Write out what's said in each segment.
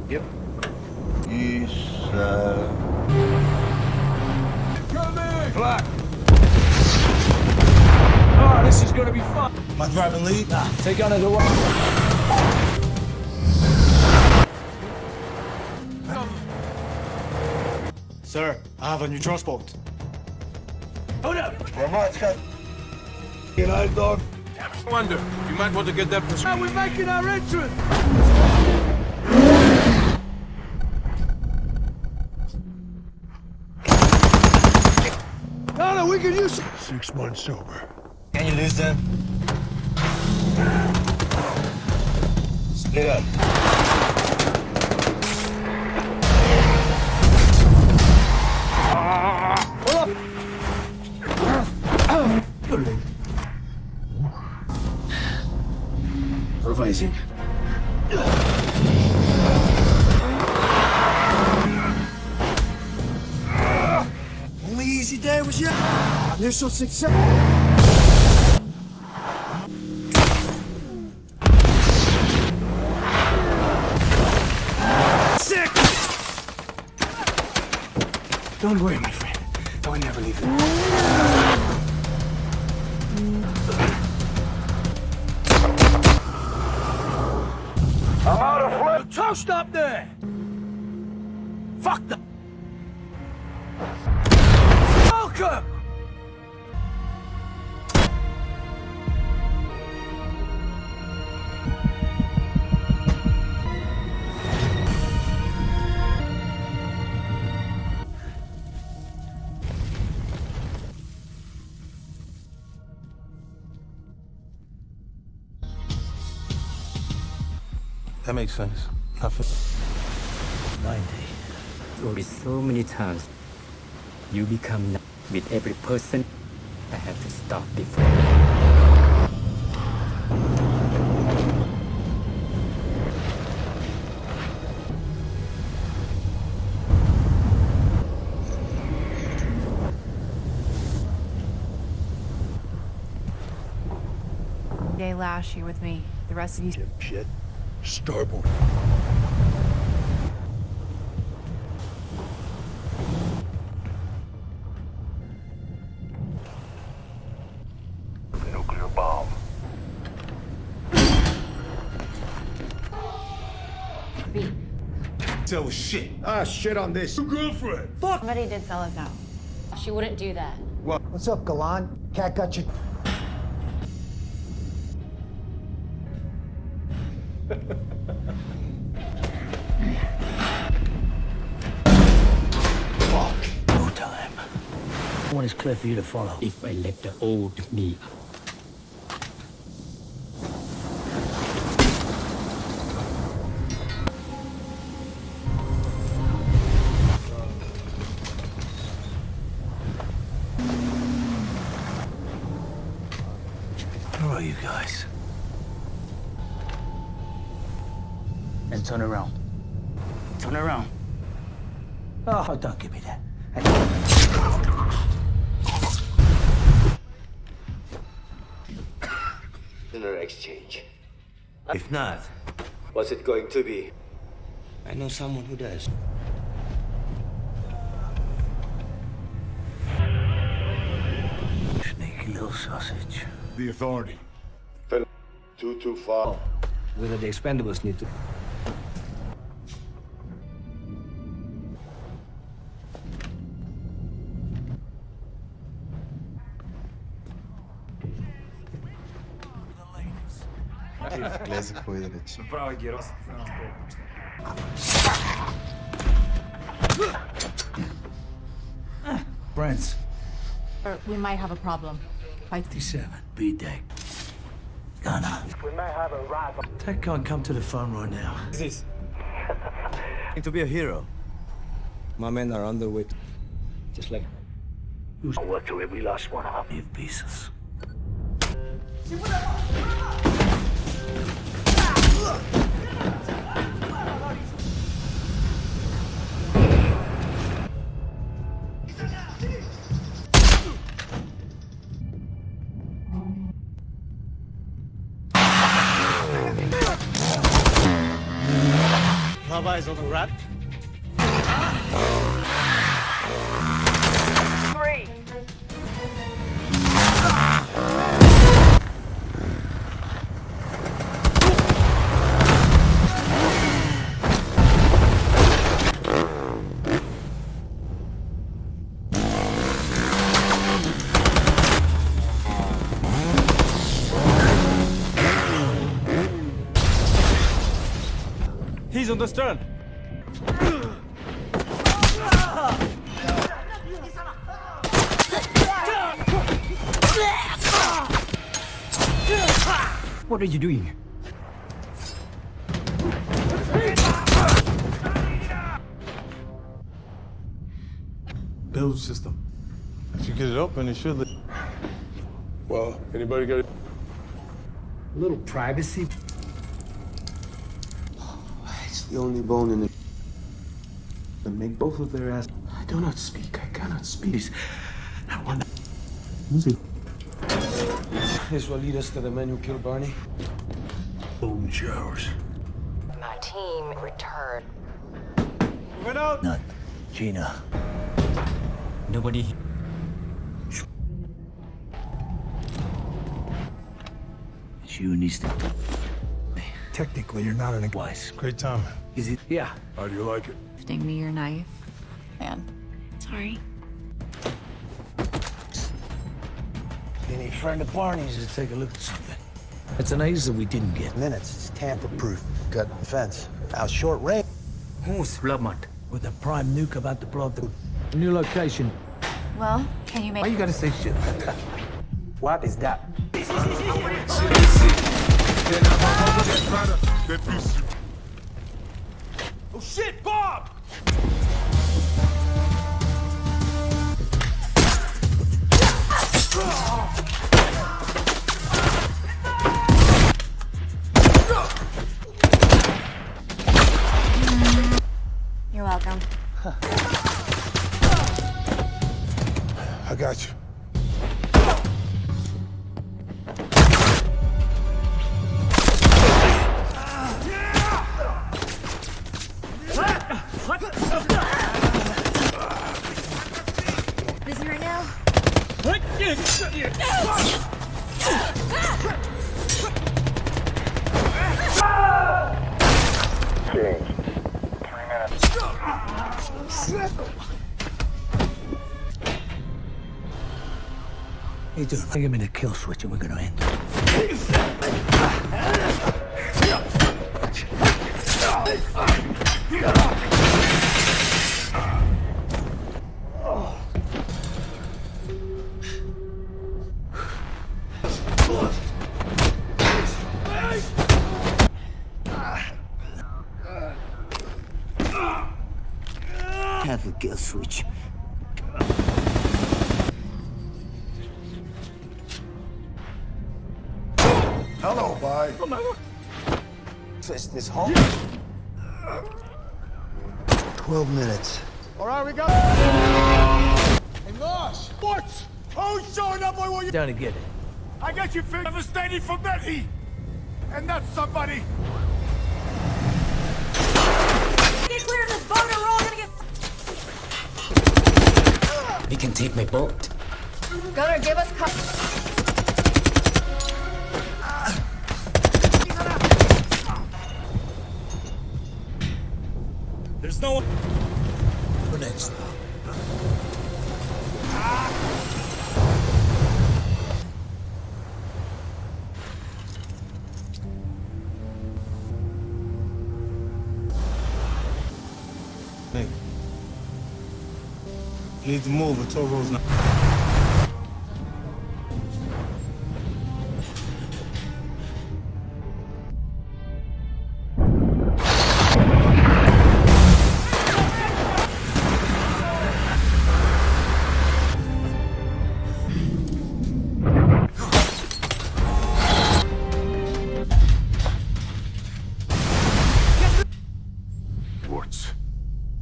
Yep. Is, Coming! Flat! Oh, this is gonna be fun. My driving lead? Nah, take another one. Sir, I have a new transport. Hold up! you know, dog. Wonder, you might want to get that Now we're making our entrance! No, we can use 6 months sober. Can you lose them? Split up. Revising. Only easy day was your initial success. Sick! Don't worry, my friend. I will never leave you. I'm out of flip. Toast up there! Fuck the... Welcome! That makes sense. Nothing. 90. There will be so many times you become numb with every person. I have to stop before. Day last year with me. The rest of you. Shit. Starboard. Nuclear bomb. Tell shit. Ah, shit on this. Girlfriend. Somebody did sell us out. She wouldn't do that. What's up, Galan? Cat got you. No time. One is clear for you to follow. If I let the old me Where are you guys? And turn around. Turn around. Oh, don't give me that. Dinner exchange. If not, What's it going to be? I know someone who does. Sneaky little sausage. the authority. 225. Whether the Expendables need to... Влезе по и да рече. Направо ги рост. Brents, We might have a problem. 57, B-Deck. Gunner. We may have a rival. That can't come to the phone right now. This. To be a hero. My men are on the way. Just like. I'll work to every last one of your pieces. Have eyes on the rat. He's on the stern. What are you doing? Build system. If you get it open, it should. Well, anybody got A little privacy. It's the only bone in it. To make both of their ass. I do not speak. I cannot speak. I want. This will lead us to the men who killed Barney. Bone showers. My team returned. Went out. Not Gina. Nobody. It's you needs to. Technically, you're not an Wise. great time. Is it? Yeah. How do you like it? Sting me your knife. Man. Sorry. Any friend of Barney's Just take a look at something. It's an ace that we didn't get. minutes. It's tamper-proof. Got defense. Now short range. Who's Lamont? With a prime nuke about to blow up the new location. Well, can you make... Why you gotta say shit like that? What is that? Oh shit, Bob! You're welcome. I got you. Busy right now? Hey, dude, give me the kill switch and we're gonna end. Have the kill switch. Hello, bye. Twist this home. 12 minutes. All right, we go. Hey, Losh. What? Who's showing up on what you... Down and get it. I got you figured. Devastating for Betty. And that's somebody. Get clear of this boat or we're all gonna get... We can take my boat. Gunner, give us cover. There's no one. We're next. Hey. You need to move. The toll road's not.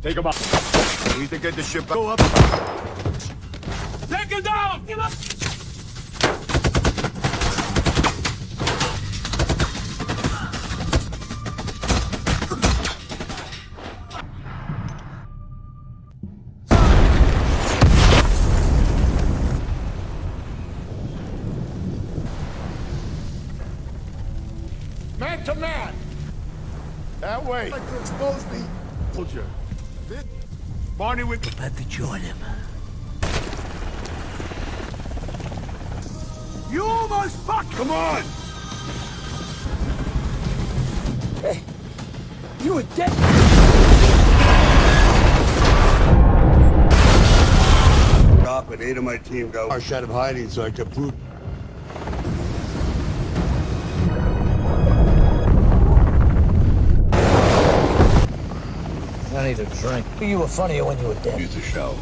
Take him out. We need to get the ship. Go up. Take him down! Give up! to man. That way. Like to expose me. Hold your... Barney with... Prepare to join him. You almost fucked... Come on! Hey, you were dead. Stop and 8 of my team go. I shot him hiding so I could prove. I need a drink. You were funnier when you were dead. Use the show.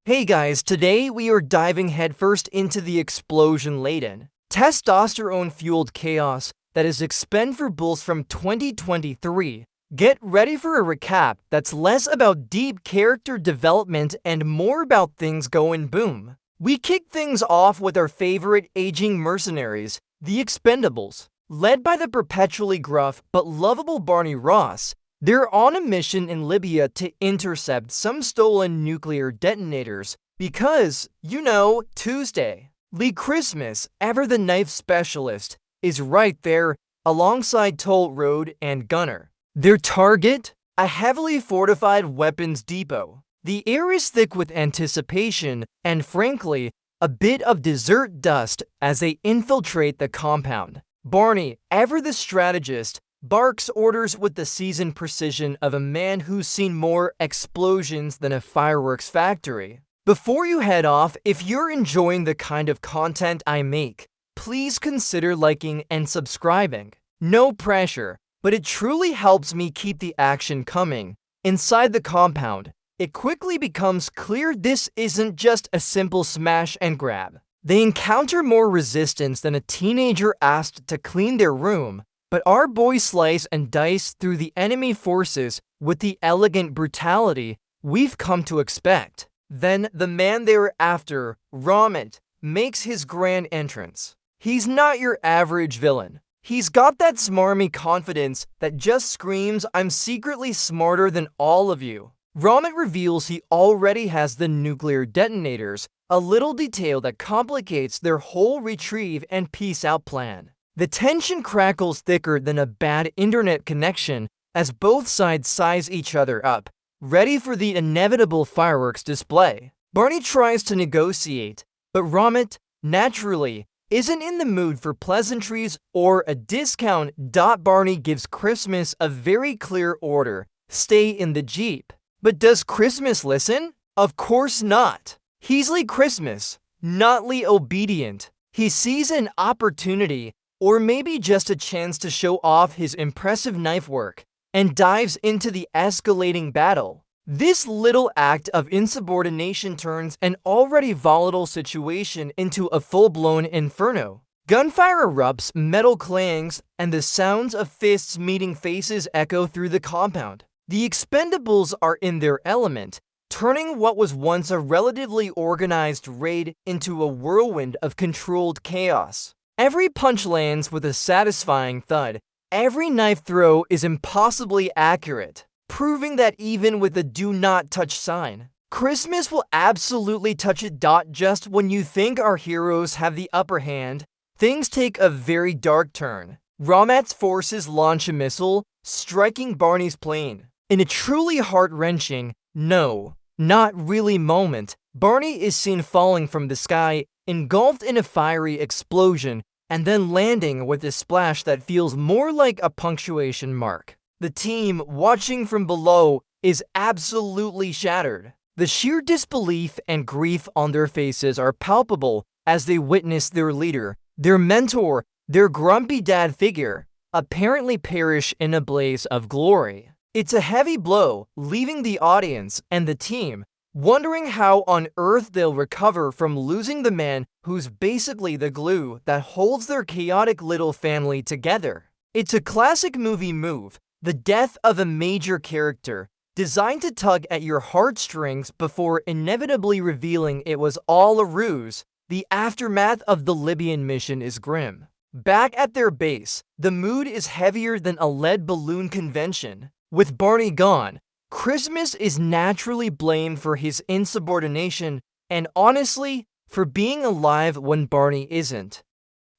Hey guys, today we are diving headfirst into the explosion-laden, testosterone-fueled chaos that is Expend4bles from 2023. Get ready for a recap that's less about deep character development and more about things going boom. We kick things off with our favorite aging mercenaries, the Expendables. Led by the perpetually gruff but lovable Barney Ross, they're on a mission in Libya to intercept some stolen nuclear detonators because, you know, Tuesday. Lee Christmas, ever the knife specialist, is right there alongside Toll Road and Gunner. Their target? A heavily fortified weapons depot. The air is thick with anticipation and, frankly, a bit of dessert dust as they infiltrate the compound. Barney, ever the strategist, barks orders with the seasoned precision of a man who's seen more explosions than a fireworks factory. Before you head off, if you're enjoying the kind of content I make, please consider liking and subscribing. No pressure, but it truly helps me keep the action coming. Inside the compound, it quickly becomes clear this isn't just a simple smash and grab. They encounter more resistance than a teenager asked to clean their room, but our boys slice and dice through the enemy forces with the elegant brutality we've come to expect. Then the man they're after, Ramit, makes his grand entrance. He's not your average villain. He's got that smarmy confidence that just screams, "I'm secretly smarter than all of you." Ramit reveals he already has the nuclear detonators, a little detail that complicates their whole retrieve and peace out plan. The tension crackles thicker than a bad internet connection as both sides size each other up, ready for the inevitable fireworks display. Barney tries to negotiate, but Ramit, naturally, isn't in the mood for pleasantries or a discount. Barney gives Christmas a very clear order: stay in the Jeep. But does Christmas listen? Of course not. He's Lee Christmas, not Lee obedient. He sees an opportunity, or maybe just a chance to show off his impressive knife work, and dives into the escalating battle. This little act of insubordination turns an already volatile situation into a full-blown inferno. Gunfire erupts, metal clangs, and the sounds of fists meeting faces echo through the compound. The Expendables are in their element, turning what was once a relatively organized raid into a whirlwind of controlled chaos. Every punch lands with a satisfying thud. Every knife throw is impossibly accurate, proving that even with a do not touch sign, Christmas will absolutely touch it. Just when you think our heroes have the upper hand, things take a very dark turn. Ramat's forces launch a missile, striking Barney's plane. In a truly heart-wrenching, no, not really moment, Barney is seen falling from the sky, engulfed in a fiery explosion, and then landing with a splash that feels more like a punctuation mark. The team, watching from below, is absolutely shattered. The sheer disbelief and grief on their faces are palpable as they witness their leader, their mentor, their grumpy dad figure, apparently perish in a blaze of glory. It's a heavy blow, leaving the audience and the team wondering how on earth they'll recover from losing the man who's basically the glue that holds their chaotic little family together. It's a classic movie move, the death of a major character, designed to tug at your heartstrings before inevitably revealing it was all a ruse. The aftermath of the Libyan mission is grim. Back at their base, the mood is heavier than a lead balloon convention. With Barney gone, Christmas is naturally blamed for his insubordination and honestly, for being alive when Barney isn't.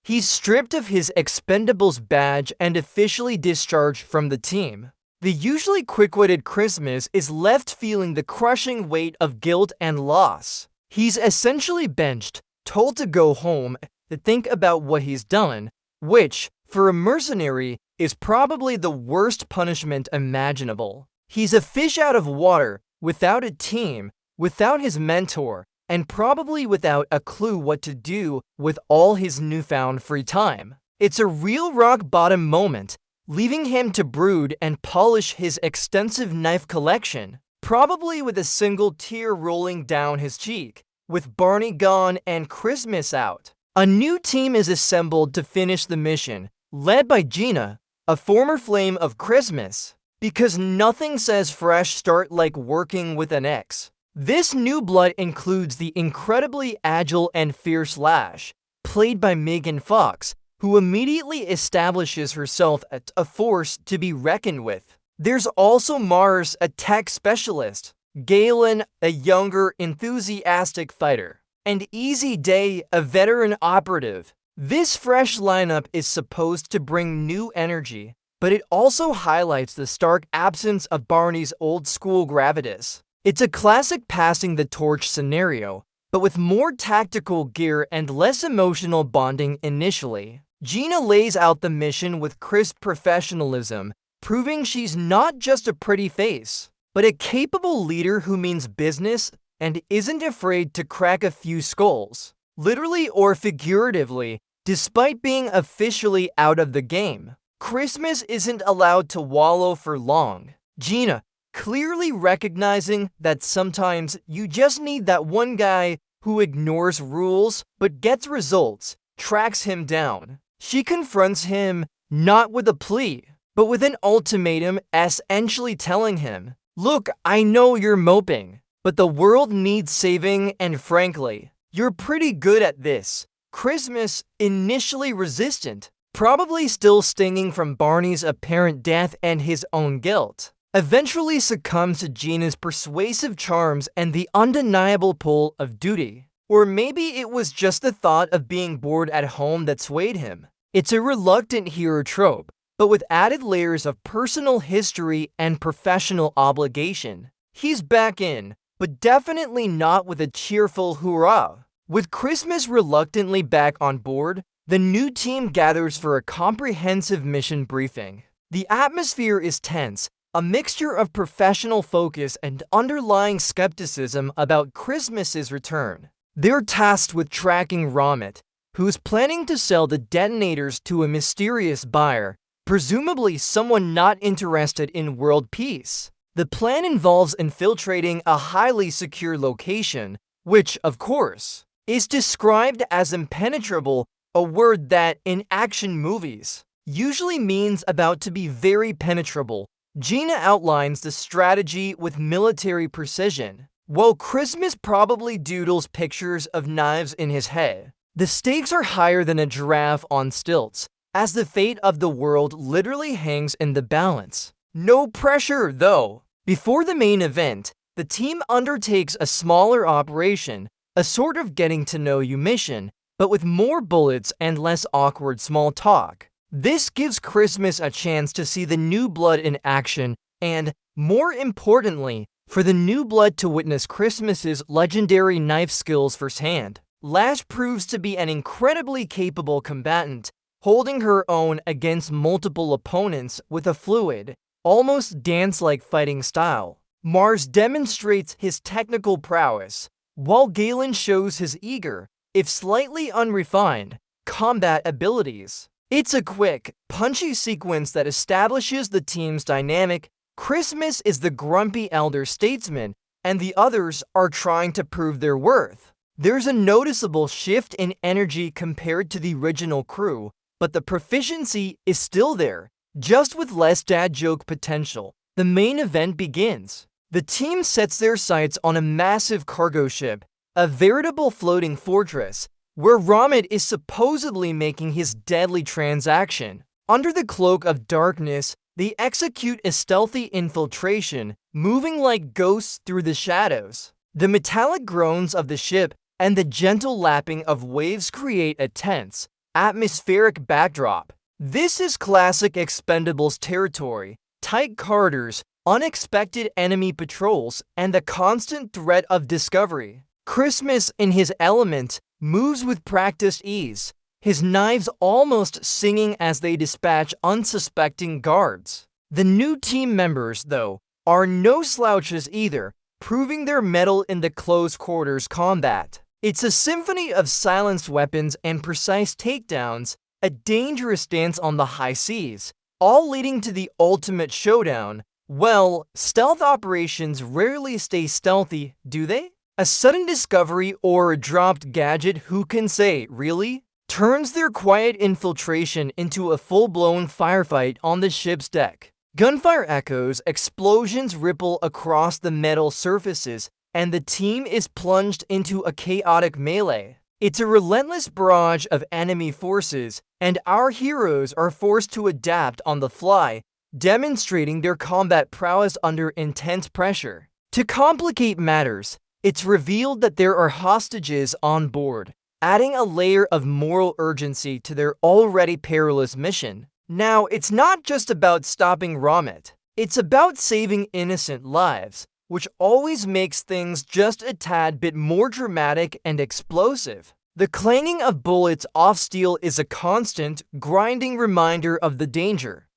He's stripped of his Expendables badge and officially discharged from the team. The usually quick-witted Christmas is left feeling the crushing weight of guilt and loss. He's essentially benched, told to go home, to think about what he's done, which, for a mercenary, is probably the worst punishment imaginable. He's a fish out of water, without a team, without his mentor, and probably without a clue what to do with all his newfound free time. It's a real rock-bottom moment, leaving him to brood and polish his extensive knife collection, probably with a single tear rolling down his cheek. With Barney gone and Christmas out, a new team is assembled to finish the mission, led by Gina, a former flame of Christmas, because nothing says fresh start like working with an ex. This new blood includes the incredibly agile and fierce Lash, played by Megan Fox, who immediately establishes herself as a force to be reckoned with. There's also Mars, a tech specialist, Galen, a younger, enthusiastic fighter, and Easy Day, a veteran operative. This fresh lineup is supposed to bring new energy, but it also highlights the stark absence of Barney's old-school gravitas. It's a classic passing the torch scenario, but with more tactical gear and less emotional bonding initially. Gina lays out the mission with crisp professionalism, proving she's not just a pretty face, but a capable leader who means business and isn't afraid to crack a few skulls, literally or figuratively, despite being officially out of the game. Christmas isn't allowed to wallow for long. Gina, clearly recognizing that sometimes you just need that one guy who ignores rules but gets results, tracks him down. She confronts him not with a plea, but with an ultimatum, essentially telling him, "Look, I know you're moping, but the world needs saving, and frankly, you're pretty good at this." Christmas, initially resistant, probably still stinging from Barney's apparent death and his own guilt, eventually succumbs to Gina's persuasive charms and the undeniable pull of duty. Or maybe it was just the thought of being bored at home that swayed him. It's a reluctant hero trope, but with added layers of personal history and professional obligation. He's back in, but definitely not with a cheerful hurrah. With Christmas reluctantly back on board, the new team gathers for a comprehensive mission briefing. The atmosphere is tense, a mixture of professional focus and underlying skepticism about Christmas's return. They're tasked with tracking Ramit, who's planning to sell the detonators to a mysterious buyer, presumably someone not interested in world peace. The plan involves infiltrating a highly secure location, which, of course, is described as impenetrable, a word that, in action movies, usually means about to be very penetrable. Gina outlines the strategy with military precision, while Christmas probably doodles pictures of knives in his head. The stakes are higher than a giraffe on stilts, as the fate of the world literally hangs in the balance. No pressure, though. Before the main event, the team undertakes a smaller operation, a sort of getting-to-know-you mission, but with more bullets and less awkward small talk. This gives Christmas a chance to see the new blood in action and, more importantly, for the new blood to witness Christmas's legendary knife skills firsthand. Lash proves to be an incredibly capable combatant, holding her own against multiple opponents with a fluid, almost dance-like fighting style. Mars demonstrates his technical prowess, while Galen shows his eager, if slightly unrefined, combat abilities. It's a quick, punchy sequence that establishes the team's dynamic. Christmas is the grumpy elder statesman, and the others are trying to prove their worth. There's a noticeable shift in energy compared to the original crew, but the proficiency is still there, just with less dad joke potential. The main event begins. The team sets their sights on a massive cargo ship, a veritable floating fortress, where Ramit is supposedly making his deadly transaction. Under the cloak of darkness, they execute a stealthy infiltration, moving like ghosts through the shadows. The metallic groans of the ship and the gentle lapping of waves create a tense, atmospheric backdrop. This is classic Expendables territory, tight corridors, unexpected enemy patrols, and the constant threat of discovery. Christmas, in his element, moves with practiced ease, his knives almost singing as they dispatch unsuspecting guards. The new team members, though, are no slouches either, proving their mettle in the close quarters combat. It's a symphony of silenced weapons and precise takedowns, a dangerous dance on the high seas, all leading to the ultimate showdown. Well, stealth operations rarely stay stealthy, do they? A sudden discovery or a dropped gadget, who can say, really? Turns their quiet infiltration into a full-blown firefight on the ship's deck. Gunfire echoes, explosions ripple across the metal surfaces, and the team is plunged into a chaotic melee. It's a relentless barrage of enemy forces, and our heroes are forced to adapt on the fly, demonstrating their combat prowess under intense pressure. To complicate matters, it's revealed that there are hostages on board, adding a layer of moral urgency to their already perilous mission. Now, it's not just about stopping Ramit, it's about saving innocent lives, which always makes things just a tad bit more dramatic and explosive. The clanging of bullets off steel is a constant, grinding reminder of the danger.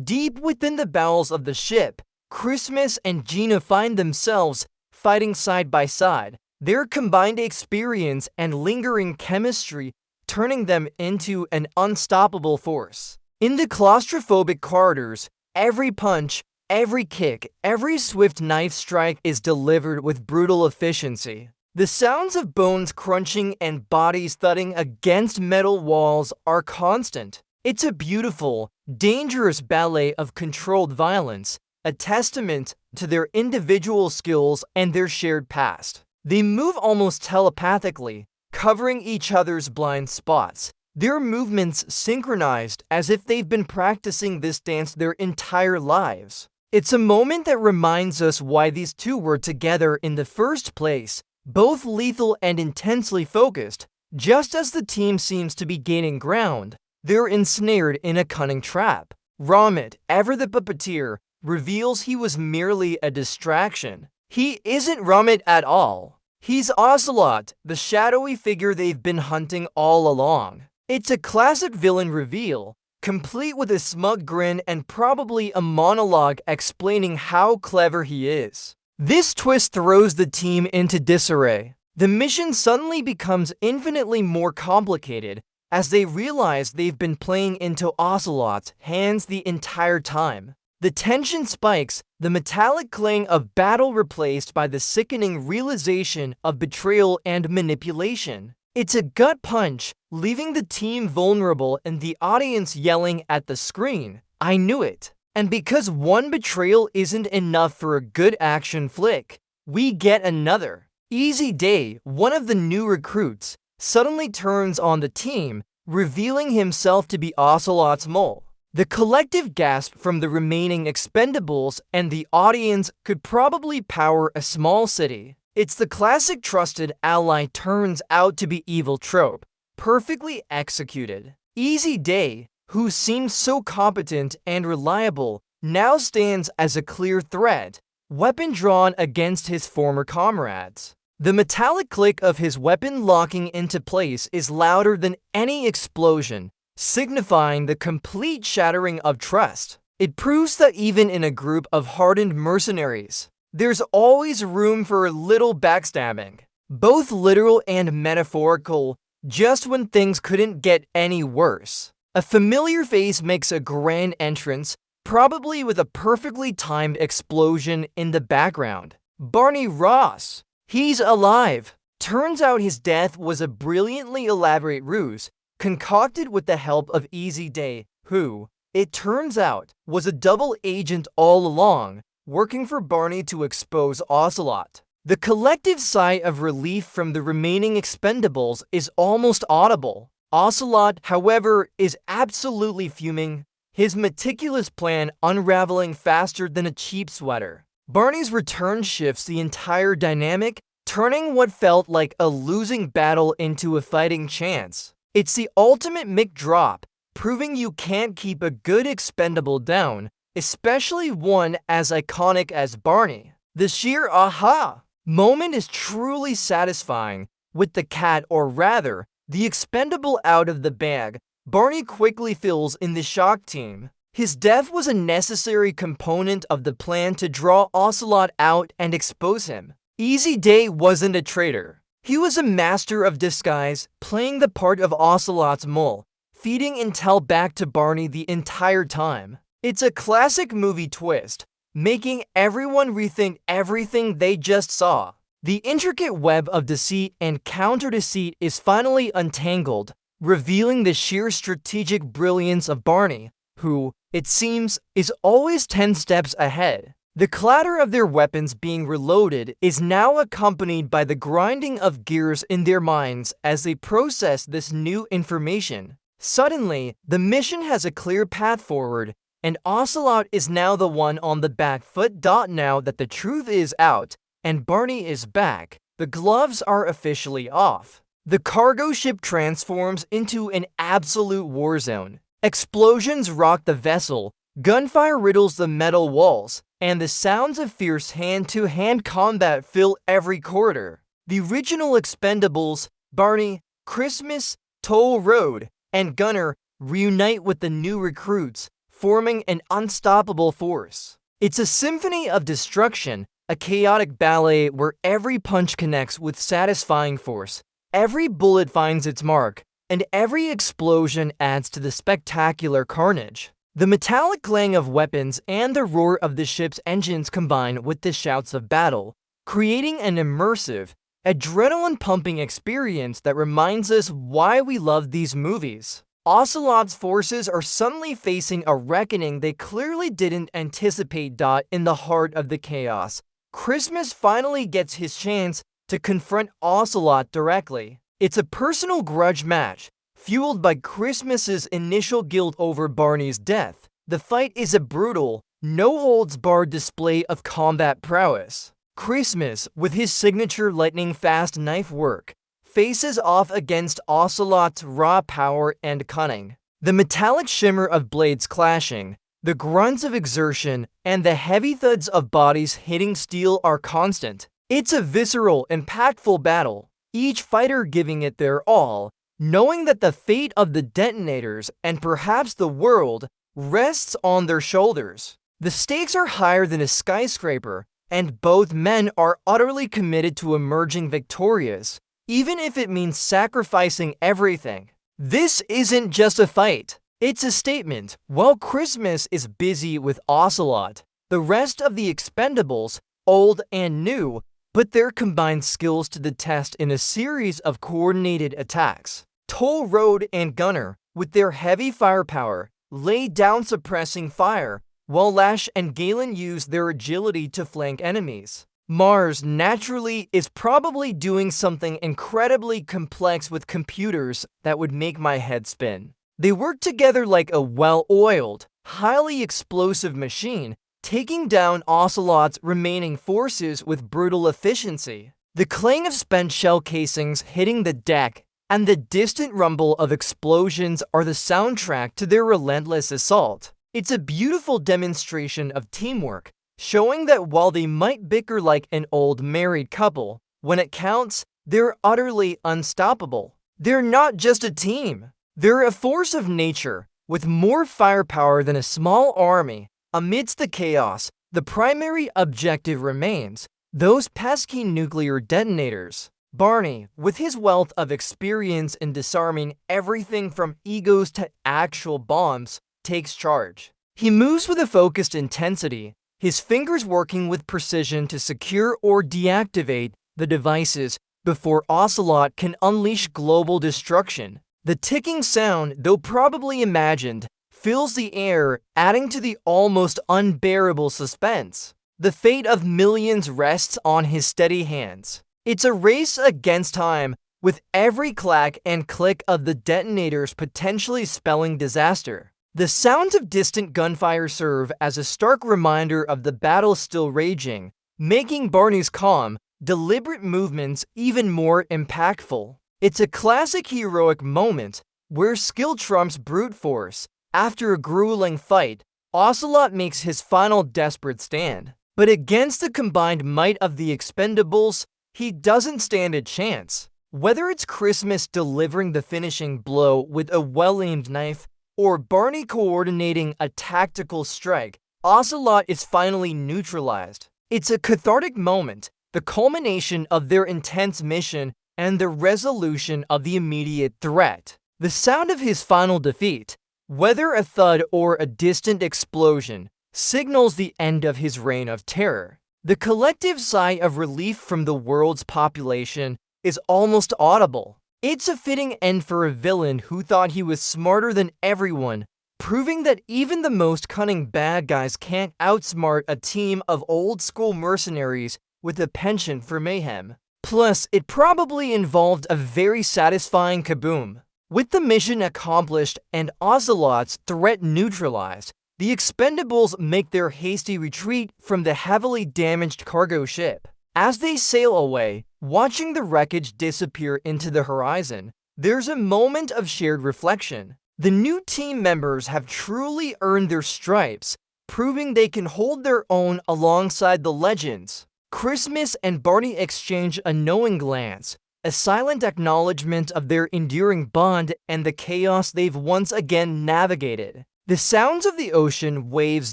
Deep within the bowels of the ship, Christmas and Gina find themselves fighting side by side, their combined experience and lingering chemistry turning them into an unstoppable force. In the claustrophobic corridors, every punch, every kick, every swift knife strike is delivered with brutal efficiency. The sounds of bones crunching and bodies thudding against metal walls are constant. It's a beautiful, dangerous ballet of controlled violence, a testament to their individual skills and their shared past. They move almost telepathically, covering each other's blind spots, their movements synchronized as if they've been practicing this dance their entire lives. It's a moment that reminds us why these two were together in the first place, both lethal and intensely focused. Just as the team seems to be gaining ground, they're ensnared in a cunning trap. Ramit, ever the puppeteer, reveals he was merely a distraction. He isn't Ramit at all. He's Ocelot, the shadowy figure they've been hunting all along. It's a classic villain reveal, complete with a smug grin and probably a monologue explaining how clever he is. This twist throws the team into disarray. The mission suddenly becomes infinitely more complicated as they realize they've been playing into Ocelot's hands the entire time. The tension spikes, the metallic clang of battle replaced by the sickening realization of betrayal and manipulation. It's a gut punch, leaving the team vulnerable and the audience yelling at the screen, "I knew it." And because one betrayal isn't enough for a good action flick, we get another. Easy Day, one of the new recruits, suddenly turns on the team, revealing himself to be Ocelot's mole. The collective gasp from the remaining Expendables and the audience could probably power a small city. It's the classic trusted ally turns out to be evil trope, perfectly executed. Easy Day, who seemed so competent and reliable, now stands as a clear threat, weapon drawn against his former comrades. The metallic click of his weapon locking into place is louder than any explosion, signifying the complete shattering of trust. It proves that even in a group of hardened mercenaries, there's always room for a little backstabbing, both literal and metaphorical, just when things couldn't get any worse. A familiar face makes a grand entrance, probably with a perfectly timed explosion in the background. Barney Ross. He's alive. Turns out his death was a brilliantly elaborate ruse, concocted with the help of Easy Day, who, it turns out, was a double agent all along, working for Barney to expose Ocelot. The collective sigh of relief from the remaining Expendables is almost audible. Ocelot, however, is absolutely fuming, his meticulous plan unraveling faster than a cheap sweater. Barney's return shifts the entire dynamic, turning what felt like a losing battle into a fighting chance. It's the ultimate mic drop, proving you can't keep a good expendable down, especially one as iconic as Barney. The sheer aha moment is truly satisfying. With the cat, or rather, the expendable out of the bag, Barney quickly fills in the shock team. His death was a necessary component of the plan to draw Ocelot out and expose him. Easy Day wasn't a traitor. He was a master of disguise, playing the part of Ocelot's mole, feeding intel back to Barney the entire time. It's a classic movie twist, making everyone rethink everything they just saw. The intricate web of deceit and counter-deceit is finally untangled, revealing the sheer strategic brilliance of Barney, who, it seems, is always 10 steps ahead. The clatter of their weapons being reloaded is now accompanied by the grinding of gears in their minds as they process this new information. Suddenly, the mission has a clear path forward, and Ocelot is now the one on the back foot. Now that the truth is out, and Barney is back, the gloves are officially off. The cargo ship transforms into an absolute war zone. Explosions rock the vessel, gunfire riddles the metal walls, and the sounds of fierce hand-to-hand combat fill every corridor. The original Expendables, Barney, Christmas, Toll Road, and Gunner reunite with the new recruits, forming an unstoppable force. It's a symphony of destruction, a chaotic ballet where every punch connects with satisfying force, every bullet finds its mark, and every explosion adds to the spectacular carnage. The metallic clang of weapons and the roar of the ship's engines combine with the shouts of battle, creating an immersive, adrenaline-pumping experience that reminds us why we love these movies. Ocelot's forces are suddenly facing a reckoning they clearly didn't anticipate. In the heart of the chaos, Christmas finally gets his chance to confront Ocelot directly. It's a personal grudge match, fueled by Christmas's initial guilt over Barney's death. The fight is a brutal, no-holds-barred display of combat prowess. Christmas, with his signature lightning-fast knife work, faces off against Ocelot's raw power and cunning. The metallic shimmer of blades clashing, the grunts of exertion, and the heavy thuds of bodies hitting steel are constant. It's a visceral, impactful battle, each fighter giving it their all, knowing that the fate of the detonators, and perhaps the world, rests on their shoulders. The stakes are higher than a skyscraper, and both men are utterly committed to emerging victorious, even if it means sacrificing everything. This isn't just a fight. It's a statement. While Christmas is busy with Ocelot, the rest of the Expendables, old and new, put their combined skills to the test in a series of coordinated attacks. Toll Road and Gunner, with their heavy firepower, lay down suppressing fire, while Lash and Galen use their agility to flank enemies. Mars, naturally, is probably doing something incredibly complex with computers that would make my head spin. They work together like a well-oiled, highly explosive machine, taking down Ocelot's remaining forces with brutal efficiency. The clang of spent shell casings hitting the deck and the distant rumble of explosions are the soundtrack to their relentless assault. It's a beautiful demonstration of teamwork, showing that while they might bicker like an old married couple, when it counts, they're utterly unstoppable. They're not just a team. They're a force of nature, with more firepower than a small army. Amidst the chaos, the primary objective remains those pesky nuclear detonators. Barney, with his wealth of experience in disarming everything from egos to actual bombs, takes charge. He moves with a focused intensity, his fingers working with precision to secure or deactivate the devices before Ocelot can unleash global destruction. The ticking sound, though probably imagined, fills the air, adding to the almost unbearable suspense. The fate of millions rests on his steady hands. It's a race against time, with every clack and click of the detonators potentially spelling disaster. The sounds of distant gunfire serve as a stark reminder of the battle still raging, making Barney's calm, deliberate movements even more impactful. It's a classic heroic moment where skill trumps brute force. After a grueling fight, Ocelot makes his final desperate stand. But against the combined might of the Expendables, he doesn't stand a chance. Whether it's Christmas delivering the finishing blow with a well-aimed knife, or Barney coordinating a tactical strike, Ocelot is finally neutralized. It's a cathartic moment, the culmination of their intense mission and the resolution of the immediate threat. The sound of his final defeat, whether a thud or a distant explosion, signals the end of his reign of terror. The collective sigh of relief from the world's population is almost audible. It's a fitting end for a villain who thought he was smarter than everyone, proving that even the most cunning bad guys can't outsmart a team of old-school mercenaries with a penchant for mayhem. Plus, it probably involved a very satisfying kaboom. With the mission accomplished and Ocelot's threat neutralized, the Expendables make their hasty retreat from the heavily damaged cargo ship. As they sail away, watching the wreckage disappear into the horizon, there's a moment of shared reflection. The new team members have truly earned their stripes, proving they can hold their own alongside the legends. Christmas and Barney exchange a knowing glance, a silent acknowledgement of their enduring bond and the chaos they've once again navigated. The sounds of the ocean waves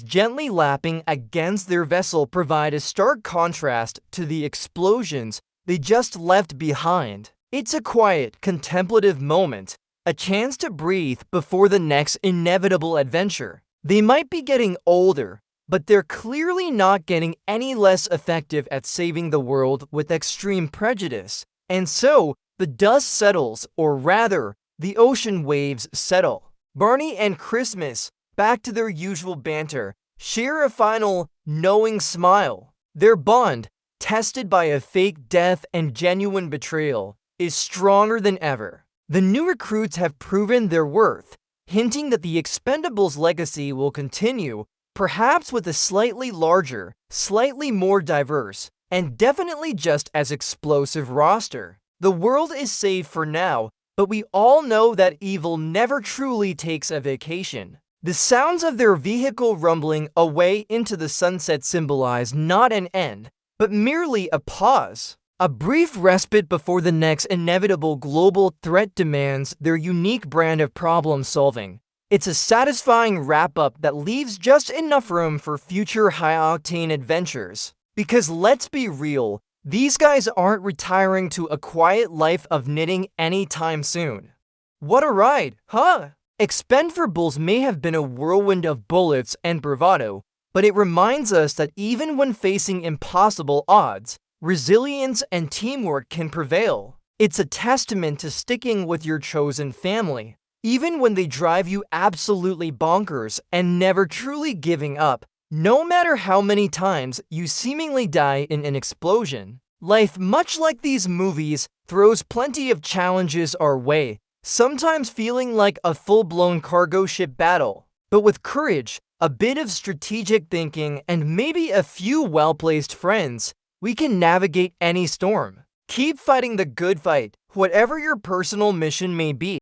gently lapping against their vessel provide a stark contrast to the explosions they just left behind. It's a quiet, contemplative moment, a chance to breathe before the next inevitable adventure. They might be getting older, but they're clearly not getting any less effective at saving the world with extreme prejudice. And so, the dust settles, or rather, the ocean waves settle. Barney and Christmas, back to their usual banter, share a final, knowing smile. Their bond, tested by a fake death and genuine betrayal, is stronger than ever. The new recruits have proven their worth, hinting that the Expendables' legacy will continue, perhaps with a slightly larger, slightly more diverse, and definitely just as explosive roster. The world is safe for now, but we all know that evil never truly takes a vacation. The sounds of their vehicle rumbling away into the sunset symbolize not an end, but merely a pause. A brief respite before the next inevitable global threat demands their unique brand of problem solving. It's a satisfying wrap-up that leaves just enough room for future high-octane adventures. Because let's be real, these guys aren't retiring to a quiet life of knitting anytime soon. What a ride, huh? Expend4bles may have been a whirlwind of bullets and bravado, but it reminds us that even when facing impossible odds, resilience and teamwork can prevail. It's a testament to sticking with your chosen family, even when they drive you absolutely bonkers, and never truly giving up, no matter how many times you seemingly die in an explosion. Life, much like these movies, throws plenty of challenges our way, sometimes feeling like a full-blown cargo ship battle. But with courage, a bit of strategic thinking, and maybe a few well-placed friends, we can navigate any storm. Keep fighting the good fight, whatever your personal mission may be.